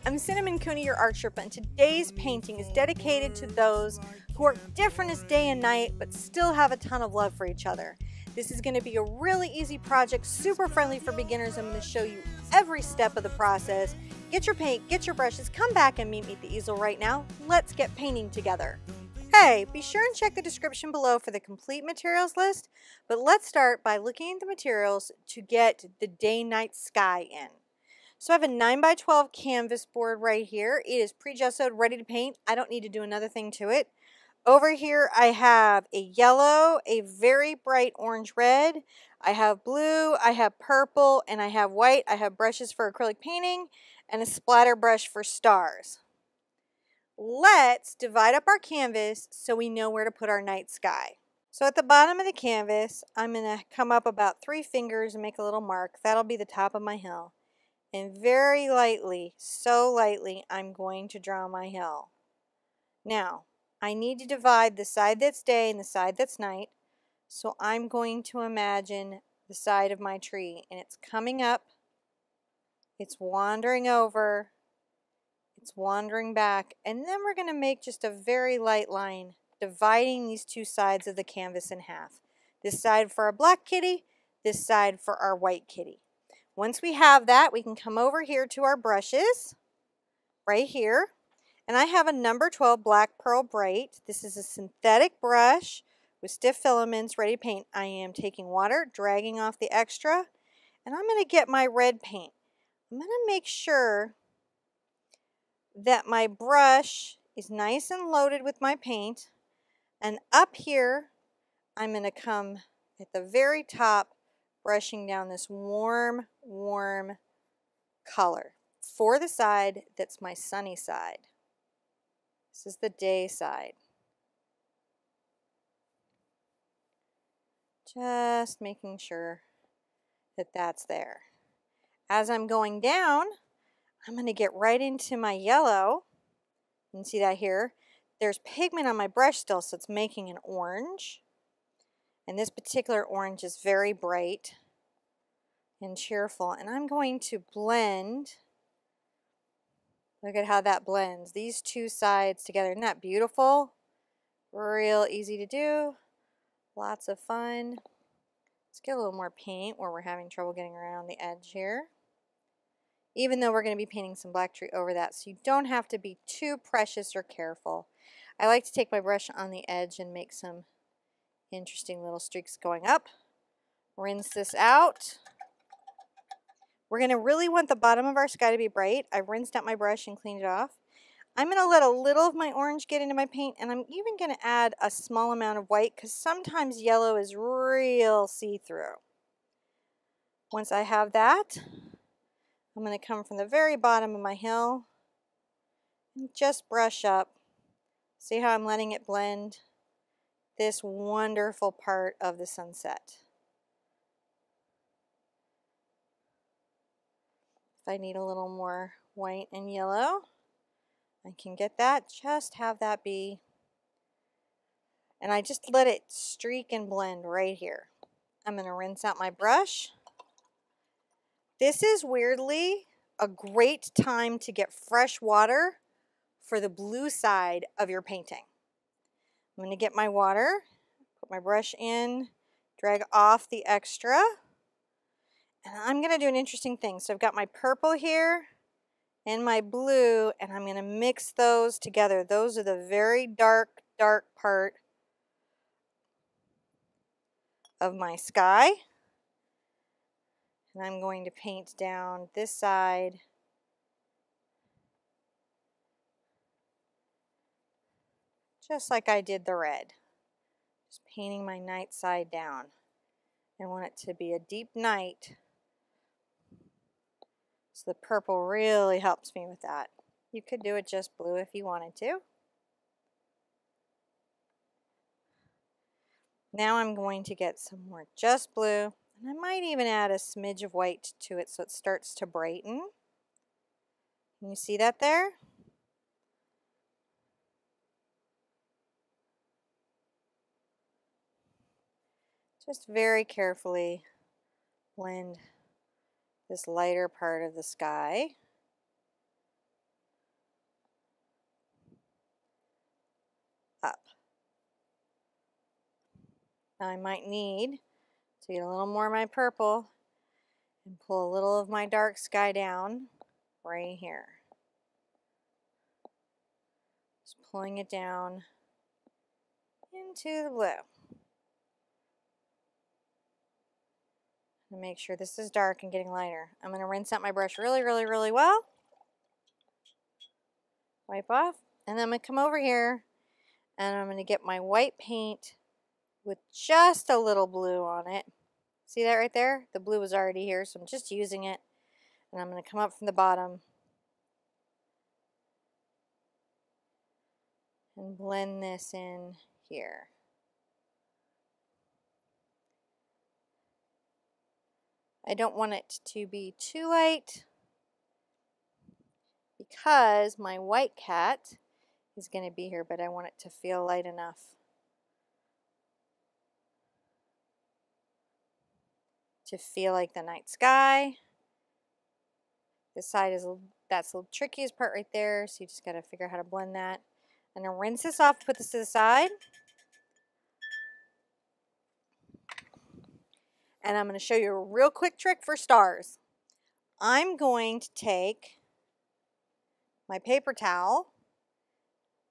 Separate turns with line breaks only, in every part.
I'm Cinnamon Cooney, your art Sherpa, and today's painting is dedicated to those who are different as day and night but still have a ton of love for each other. This is going to be a really easy project, super friendly for beginners. I'm going to show you every step of the process. Get your paint, get your brushes, come back and meet me at the easel right now. Let's get painting together. Hey, be sure and check the description below for the complete materials list, but let's start by looking at the materials to get the day-night sky in. So I have a 9x12 canvas board right here. It is pre-gessoed, ready to paint. I don't need to do another thing to it. Over here I have a yellow, a very bright orange red. I have blue, I have purple, and I have white. I have brushes for acrylic painting and a splatter brush for stars. Let's divide up our canvas so we know where to put our night sky. So at the bottom of the canvas, I'm going to come up about 3 fingers and make a little mark. That'll be the top of my hill. And very lightly, so lightly, I'm going to draw my hill. Now, I need to divide the side that's day and the side that's night. So I'm going to imagine the side of my tree. And it's coming up. It's wandering over. It's wandering back. And then we're going to make just a very light line, dividing these 2 sides of the canvas in half. This side for our black kitty, this side for our white kitty. Once we have that, we can come over here to our brushes, right here. And I have a number 12 Black Pearl Bright. This is a synthetic brush with stiff filaments, ready to paint. I am taking water, dragging off the extra, and I'm going to get my red paint. I'm going to make sure that my brush is nice and loaded with my paint. And up here, I'm going to come at the very top, brushing down this warm, warm color for the side that's my sunny side. This is the day side. Just making sure that that's there. As I'm going down, I'm going to get right into my yellow. You can see that here. There's pigment on my brush still, so it's making an orange. And this particular orange is very bright and cheerful. And I'm going to blend. Look at how that blends. These 2 sides together. Isn't that beautiful? Real easy to do. Lots of fun. Let's get a little more paint where we're having trouble getting around the edge here. Even though we're going to be painting some black tree over that, so you don't have to be too precious or careful. I like to take my brush on the edge and make some interesting little streaks going up. Rinse this out. We're going to really want the bottom of our sky to be bright. I rinsed out my brush and cleaned it off. I'm going to let a little of my orange get into my paint, and I'm even going to add a small amount of white because sometimes yellow is real see-through. Once I have that, I'm going to come from the very bottom of my hill and just brush up. See how I'm letting it blend? This wonderful part of the sunset. If I need a little more white and yellow, I can get that. Just have that be. And I just let it streak and blend right here. I'm going to rinse out my brush. This is weirdly a great time to get fresh water for the blue side of your painting. I'm going to get my water, put my brush in, drag off the extra, and I'm going to do an interesting thing. So I've got my purple here and my blue, and I'm going to mix those together. Those are the very dark, dark part of my sky. And I'm going to paint down this side. Just like I did the red. Just painting my night side down. I want it to be a deep night. So the purple really helps me with that. You could do it just blue if you wanted to. Now I'm going to get some more just blue. And I might even add a smidge of white to it so it starts to brighten. Can you see that there? Just very carefully blend this lighter part of the sky up. Now I might need to get a little more of my purple and pull a little of my dark sky down right here. Just pulling it down into the blue. And make sure this is dark and getting lighter. I'm going to rinse out my brush really, really, really well. Wipe off. And then I'm going to come over here and I'm going to get my white paint with just a little blue on it. See that right there? The blue was already here, so I'm just using it. And I'm going to come up from the bottom and blend this in here. I don't want it to be too light because my white cat is going to be here, but I want it to feel light enough. To feel like the night sky. This side is, that's the trickiest part right there, so you just got to figure out how to blend that. I'm going to rinse this off, put this to the side. And I'm going to show you a real quick trick for stars. I'm going to take my paper towel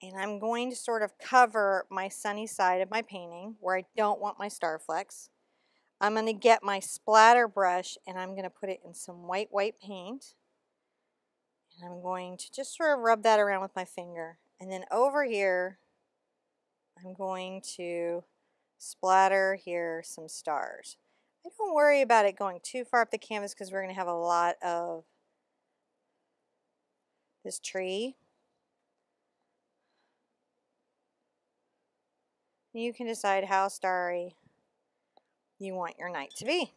and I'm going to sort of cover my sunny side of my painting where I don't want my star flecks. I'm going to get my splatter brush and I'm going to put it in some white paint. And I'm going to just sort of rub that around with my finger. And then over here, I'm going to splatter here some stars. I don't worry about it going too far up the canvas because we're going to have a lot of this tree. You can decide how starry you want your night to be.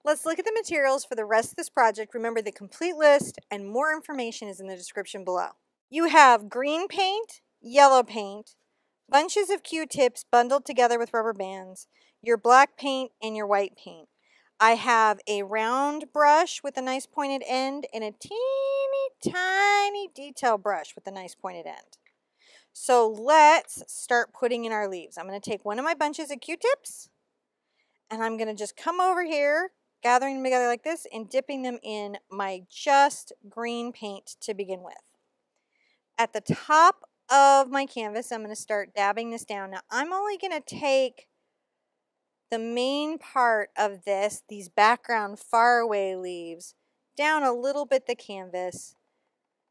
Let's look at the materials for the rest of this project. Remember, the complete list and more information is in the description below. You have green paint, yellow paint, bunches of Q-tips bundled together with rubber bands, your black paint, and your white paint. I have a round brush with a nice pointed end and a teeny tiny detail brush with a nice pointed end. So let's start putting in our leaves. I'm going to take one of my bunches of Q-tips and I'm going to just come over here, gathering them together like this and dipping them in my just green paint to begin with. At the top of my canvas, I'm going to start dabbing this down. Now, I'm only going to take the main part of this, these background faraway leaves, down a little bit the canvas.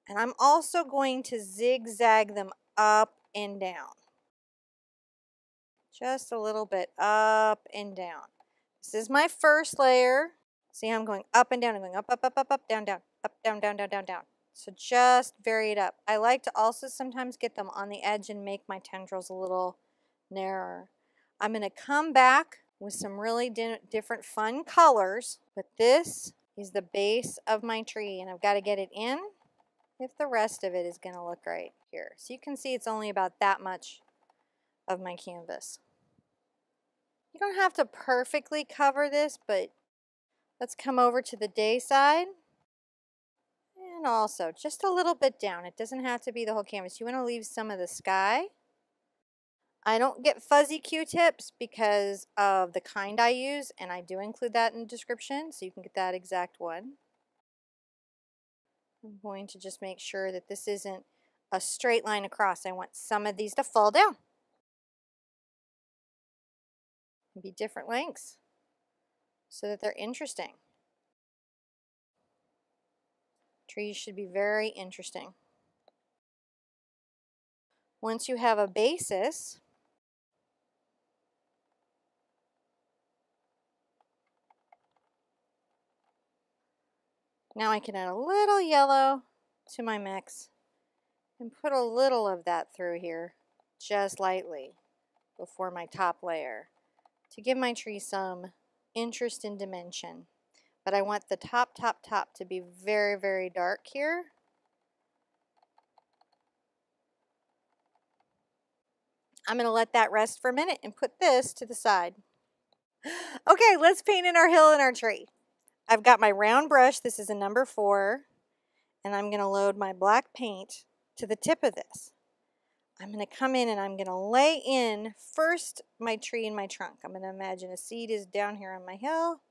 And I'm also going to zigzag them up and down. Just a little bit up and down. This is my first layer. See how I'm going up and down. I'm going up, up, up, up, up, down, down, up, down, down, down, down, down. So just vary it up. I like to also sometimes get them on the edge and make my tendrils a little narrower. I'm going to come back with some really different fun colors, but this is the base of my tree and I've got to get it in if the rest of it is going to look right here. So you can see it's only about that much of my canvas. You don't have to perfectly cover this, but let's come over to the day side. And also just a little bit down. It doesn't have to be the whole canvas. You want to leave some of the sky. I don't get fuzzy Q-tips because of the kind I use, and I do include that in the description, so you can get that exact one. I'm going to just make sure that this isn't a straight line across. I want some of these to fall down. And be different lengths so that they're interesting. Trees should be very interesting. Once you have a basis, now I can add a little yellow to my mix and put a little of that through here, just lightly, before my top layer, to give my tree some interest and dimension. But I want the top to be very, very dark here. I'm going to let that rest for a minute and put this to the side. Okay, let's paint in our hill and our tree. I've got my round brush. This is a number 4. And I'm going to load my black paint to the tip of this. I'm going to come in and I'm going to lay in first my tree and my trunk. I'm going to imagine a seed is down here on my hill.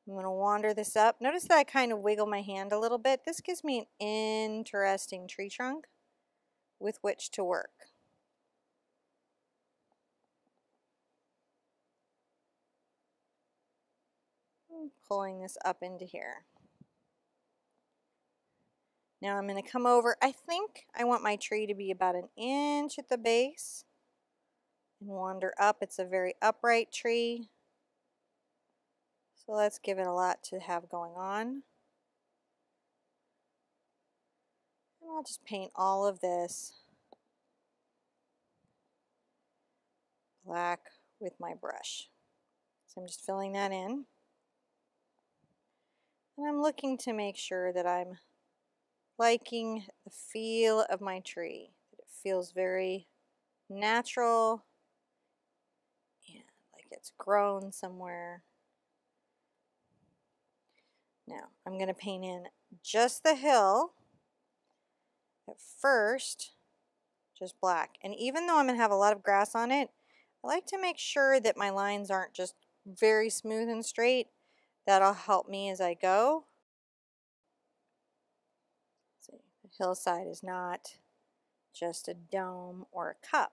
I'm going to wander this up. Notice that I kind of wiggle my hand a little bit. This gives me an interesting tree trunk with which to work. I'm pulling this up into here. Now I'm going to come over. I think I want my tree to be about 1 inch at the base and wander up. It's a very upright tree. So let's give it a lot to have going on. And I'll just paint all of this black with my brush. So I'm just filling that in. And I'm looking to make sure that I'm liking the feel of my tree. It feels very natural and like it's grown somewhere. Now I'm going to paint in just the hill at first, just black. And even though I'm going to have a lot of grass on it, I like to make sure that my lines aren't just very smooth and straight. That'll help me as I go. See, the hillside is not just a dome or a cup.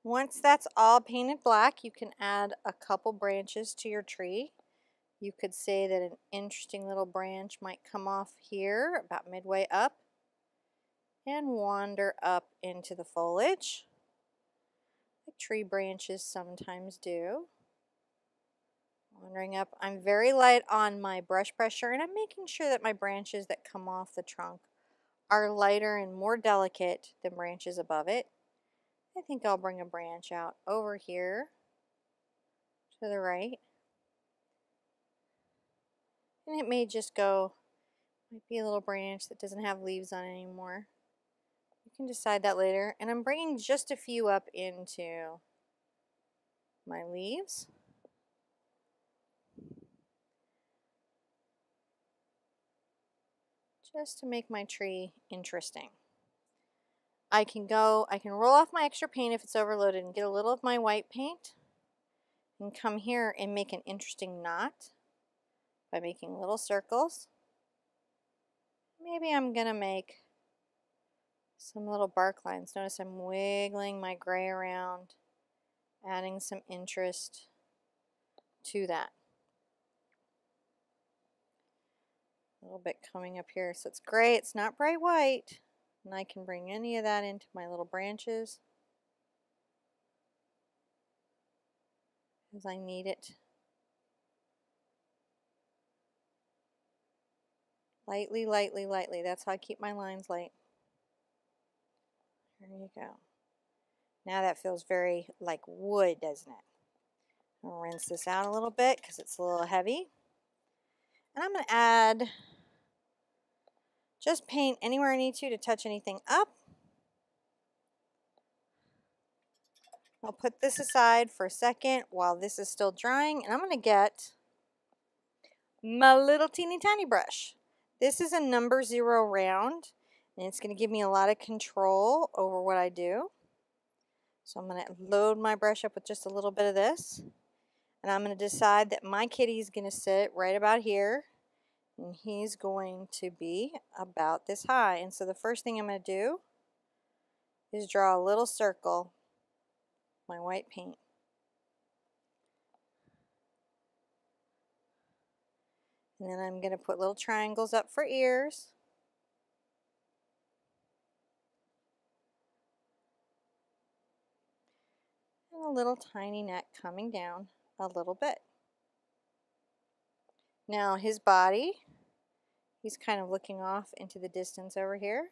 Once that's all painted black, you can add a couple branches to your tree. You could say that an interesting little branch might come off here about midway up and wander up into the foliage, like tree branches sometimes do. Wandering up. I'm very light on my brush pressure, and I'm making sure that my branches that come off the trunk are lighter and more delicate than branches above it. I think I'll bring a branch out over here to the right. And it may just go, might be a little branch that doesn't have leaves on it anymore. You can decide that later. And I'm bringing just a few up into my leaves. Just to make my tree interesting. I can roll off my extra paint if it's overloaded and get a little of my white paint and come here and make an interesting knot by making little circles. Maybe I'm going to make some little bark lines. Notice I'm wiggling my gray around, adding some interest to that. A little bit coming up here. So it's gray, it's not bright white. And I can bring any of that into my little branches as I need it. Lightly, lightly, lightly. That's how I keep my lines light. There you go. Now that feels very like wood, doesn't it? I'll rinse this out a little bit because it's a little heavy. And I'm going to add just paint anywhere I need to touch anything up. I'll put this aside for a second while this is still drying, and I'm going to get my little teeny tiny brush. This is a number 0 round, and it's going to give me a lot of control over what I do. So I'm going to load my brush up with just a little bit of this, and I'm going to decide that my kitty is going to sit right about here, and he's going to be about this high. And so the first thing I'm going to do is draw a little circle with my white paint. And then I'm going to put little triangles up for ears. And a little tiny neck coming down a little bit. Now his body, he's kind of looking off into the distance over here.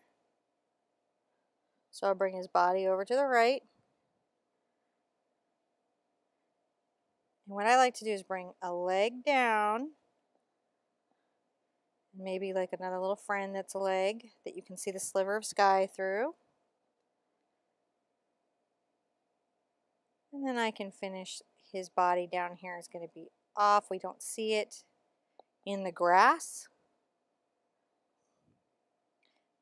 So I'll bring his body over to the right. And what I like to do is bring a leg down. Maybe like another little friend that's a leg that you can see the sliver of sky through. And then I can finish his body down here is going to be off. We don't see it in the grass.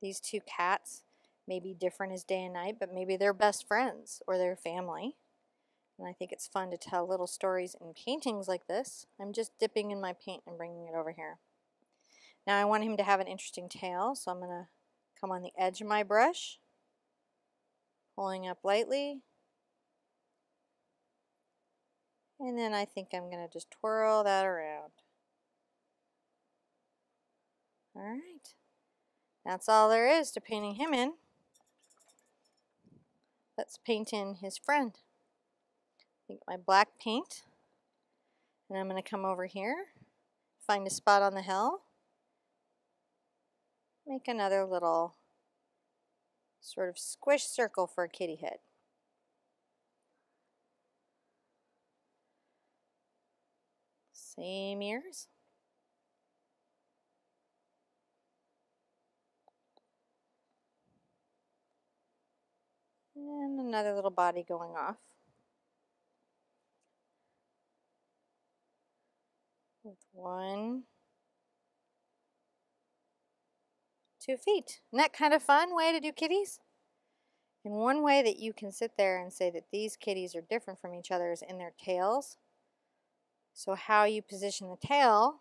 These two cats may be different as day and night, but maybe they're best friends or they're family. And I think it's fun to tell little stories in paintings like this. I'm just dipping in my paint and bringing it over here. Now I want him to have an interesting tail, so I'm going to come on the edge of my brush, pulling up lightly. And then I think I'm going to just twirl that around. Alright, that's all there is to painting him in. Let's paint in his friend. Take my black paint, and I'm going to come over here, find a spot on the hill, make another little sort of squish circle for a kitty head. Same ears. And another little body going off. With 1, 2 feet. Isn't that kind of fun way to do kitties? And one way that you can sit there and say that these kitties are different from each other is in their tails. So how you position the tail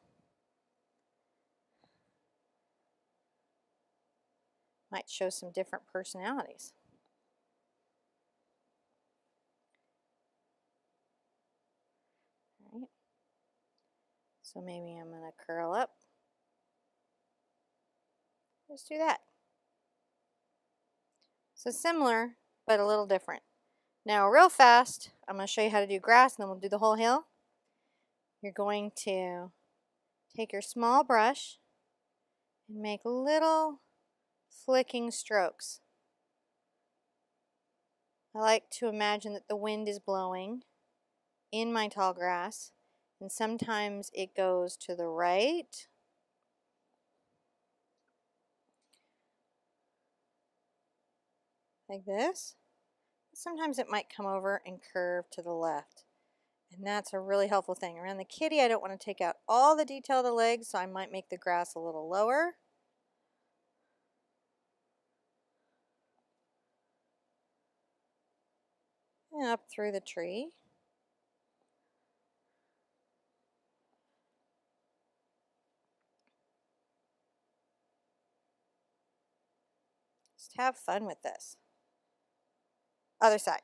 might show some different personalities. All right. So maybe I'm going to curl up. Just do that. So similar, but a little different. Now real fast, I'm going to show you how to do grass and then we'll do the whole hill. You're going to take your small brush and make little flicking strokes. I like to imagine that the wind is blowing in my tall grass, and sometimes it goes to the right, like this. Sometimes it might come over and curve to the left. And that's a really helpful thing. Around the kitty, I don't want to take out all the detail of the legs, so I might make the grass a little lower. And up through the tree. Just have fun with this. Other side.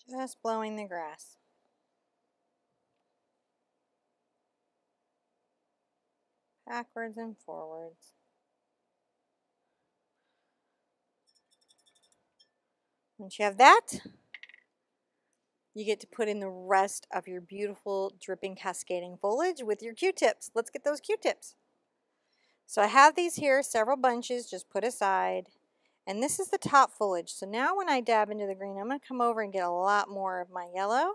Just blowing the grass. Backwards and forwards. Once you have that, you get to put in the rest of your beautiful dripping cascading foliage with your Q-tips. Let's get those Q-tips. So I have these here, several bunches just put aside. And this is the top foliage. So now when I dab into the green, I'm going to come over and get a lot more of my yellow.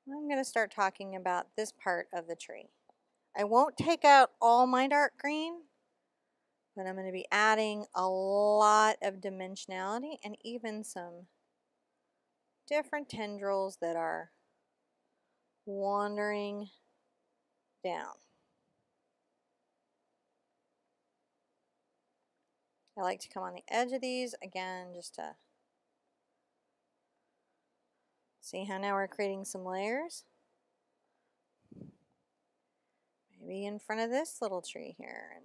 I'm going to start talking about this part of the tree. I won't take out all my dark green, but I'm going to be adding a lot of dimensionality and even some different tendrils that are wandering down. I like to come on the edge of these again just to see how now we're creating some layers. Maybe in front of this little tree here.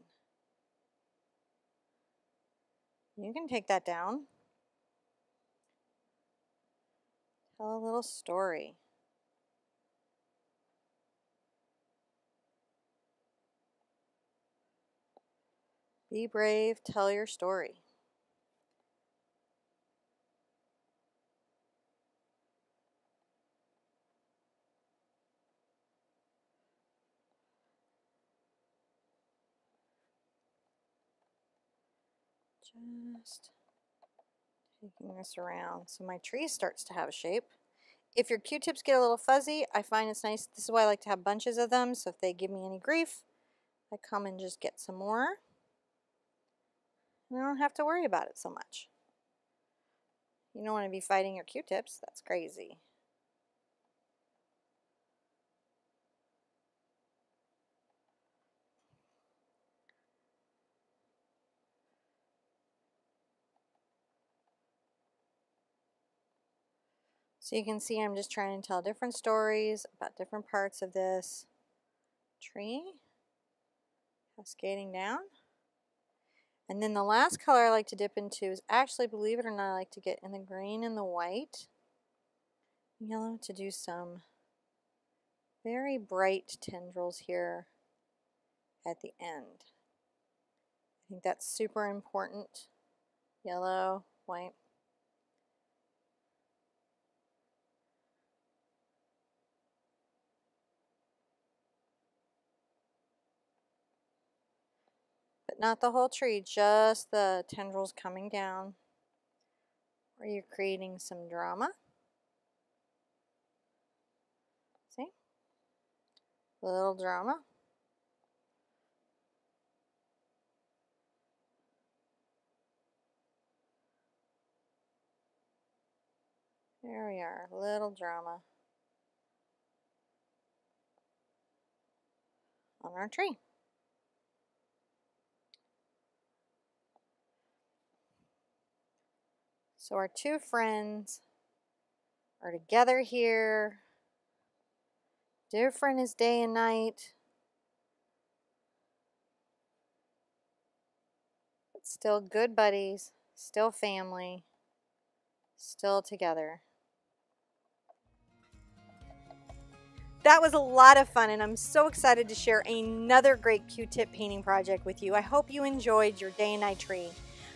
And you can take that down. Tell a little story. Be brave, tell your story. Just taking this around so my tree starts to have a shape. If your Q-tips get a little fuzzy, I find it's nice. This is why I like to have bunches of them, so if they give me any grief, I come and just get some more. And I don't have to worry about it so much. You don't want to be fighting your Q-tips. That's crazy. So you can see I'm just trying to tell different stories about different parts of this tree, cascading down. And then the last color I like to dip into is actually, believe it or not, I like to get in the green and the white, yellow, to do some very bright tendrils here at the end. I think that's super important. Yellow, white. But not the whole tree, just the tendrils coming down where you're creating some drama. See? A little drama. There we are, a little drama on our tree. So our two friends are together here. Different as day and night, but still good buddies, still family, still together. That was a lot of fun, and I'm so excited to share another great Q-tip painting project with you. I hope you enjoyed your day and night tree.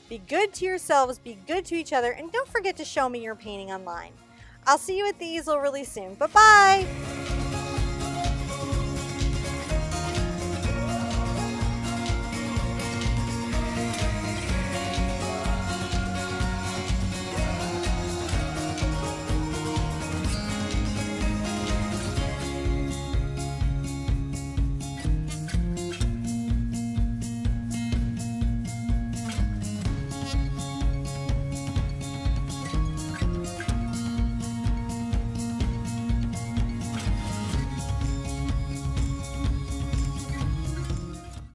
Be good to yourselves, be good to each other, and don't forget to show me your painting online. I'll see you at the easel really soon. Bye-bye!